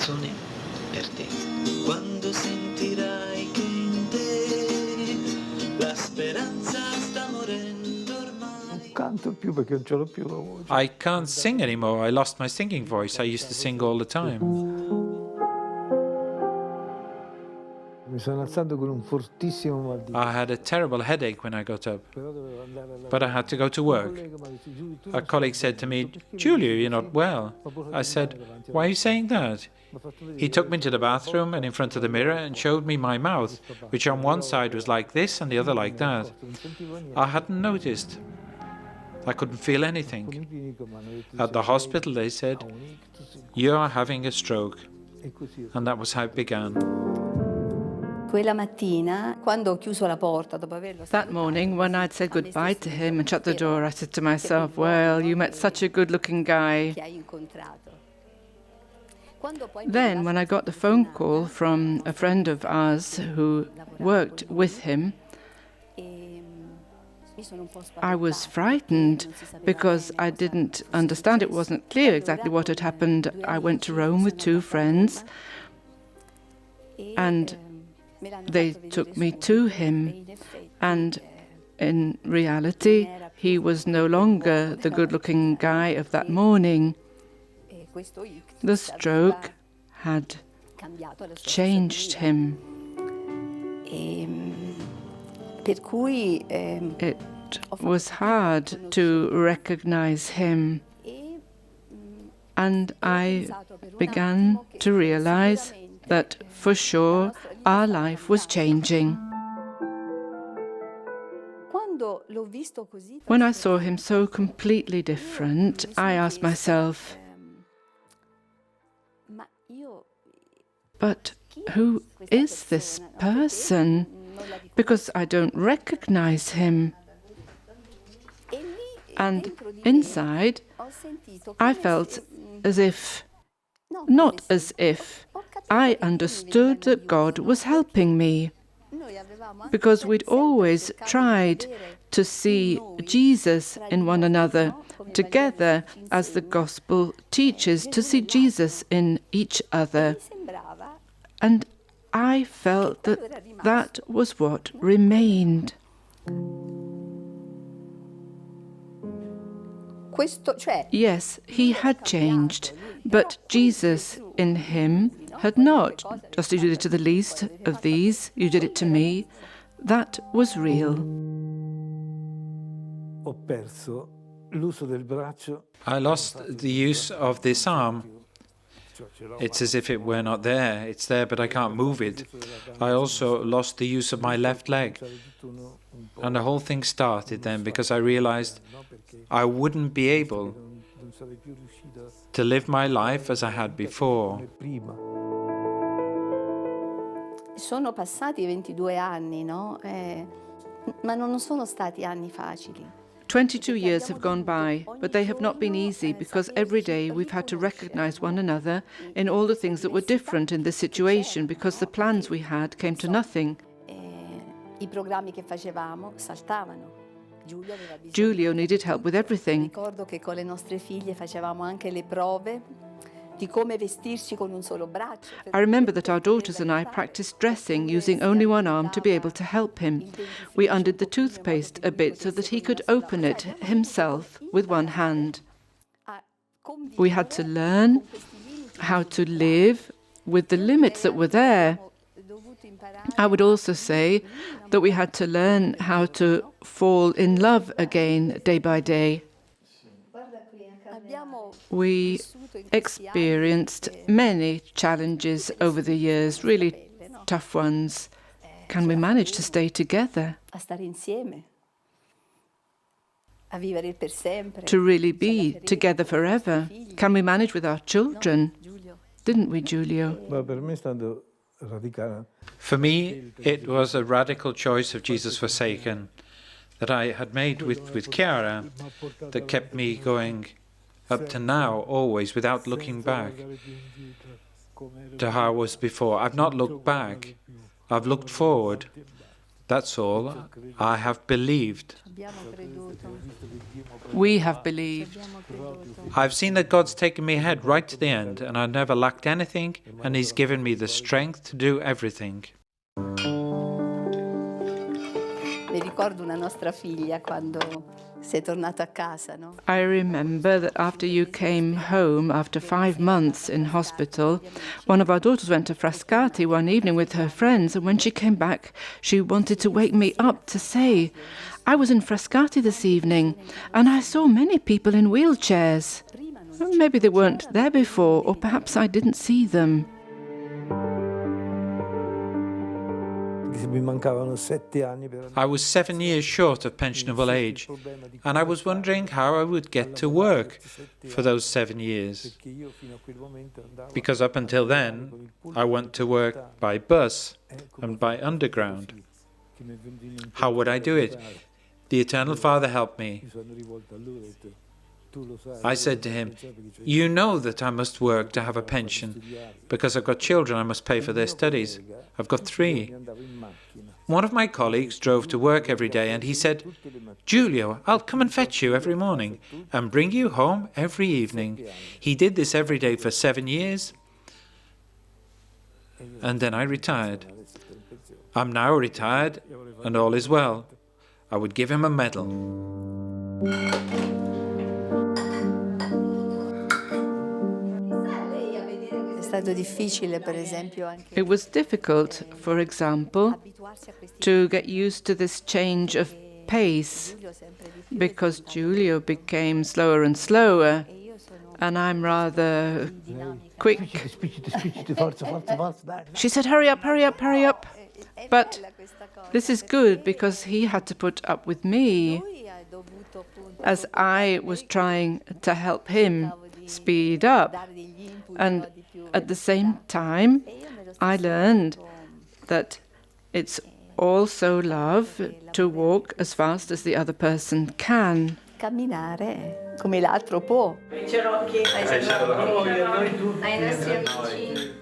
canzone per te. Quando sentirai che in te la speranza sta morendo ormai. Non canto più perché non ce l'ho più la voce. I can't sing anymore. I lost my singing voice. I used to sing all the time. Mi sono alzato con un fortissimo mal di I had a terrible headache when I got up, but I had to go to work. A colleague said to me, "Giulio, you're not well." I said, "Why are you saying that?" He took me to the bathroom and in front of the mirror and showed me my mouth, which on one side was like this and the other like that. I hadn't noticed. I couldn't feel anything. At the hospital they said, "You are having a stroke." And that was how it began. That morning, when I'd said goodbye to him and shut the door, I said to myself, well, you met such a good-looking guy. Then, when I got the phone call from a friend of ours who worked with him, I was frightened because I didn't understand. It wasn't clear exactly what had happened. I went to Rome with two friends, and they took me to him, and in reality, he was no longer the good-looking guy of that morning. The stroke had changed him. It was hard to recognize him, and I began to realize that for sure our life was changing. When I saw him so completely different, I asked myself, but who is this person? Because I don't recognize him. And inside, I felt as if, not as if, I understood that God was helping me, because we'd always tried to see Jesus in one another, together as the Gospel teaches, to see Jesus in each other. And I felt that that was what remained. Yes, he had changed, but Jesus in him had not. Just as you did it to the least of these, you did it to me. That was real. I lost the use of this arm. It's as if it were not there. It's there, but I can't move it. I also lost the use of my left leg. And the whole thing started then because I realized I wouldn't be able to live my life as I had before. Sono passati 22 anni, no? Ma non sono stati anni facili. 22 years have gone by, but they have not been easy because every day we've had to recognize one another in all the things that were different in this situation because the plans we had came to nothing. I programmi che facevamo saltavano. Giulio needed help with everything. Ricordo che con le nostre figlie facevamo anche le prove di come vestirci con un solo braccio. I remember that our daughters and I practiced dressing using only one arm to be able to help him. We undid the toothpaste a bit so that he could open it himself with one hand. We had to learn how to live with the limits that were there. I would also say that we had to learn how to fall in love again day by day. We experienced many challenges over the years, really tough ones. Can we manage to stay together? To really be together forever? Can we manage with our children? Didn't we, Giulio? For me, it was a radical choice of Jesus Forsaken that I had made with Chiara that kept me going up to now, always, without looking back to how I was before. I've not looked back. I've looked forward. That's all. I have believed. We have believed. I've seen that God's taken me ahead right to the end, and I've never lacked anything, and He's given me the strength to do everything. Mi ricordo una nostra figlia quando sei tornato a casa, no? I remember that after you came home, after 5 months in hospital, one of our daughters went to Frascati one evening with her friends, and when she came back, she wanted to wake me up to say, I was in Frascati this evening, and I saw many people in wheelchairs. Maybe they weren't there before, or perhaps I didn't see them. I was 7 years short of pensionable age, and I was wondering how I would get to work for those 7 years. Because up until then, I went to work by bus and by underground. How would I do it? The Eternal Father helped me. I said to him, you know that I must work to have a pension, because I've got children I must pay for their studies. I've got 3. One of my colleagues drove to work every day, and he said, Giulio, I'll come and fetch you every morning and bring you home every evening. He did this every day for 7 years, and then I retired. I'm now retired, and all is well. I would give him a medal. It was difficult, for example, to get used to this change of pace, because Giulio became slower and slower, and I'm rather quick. She said, hurry up, hurry up, hurry up. But this is good, because he had to put up with me, as I was trying to help him speed up. And at the same time, I learned that it's also love to walk as fast as the other person can. Camminare come l'altro può. Ai nostri amici.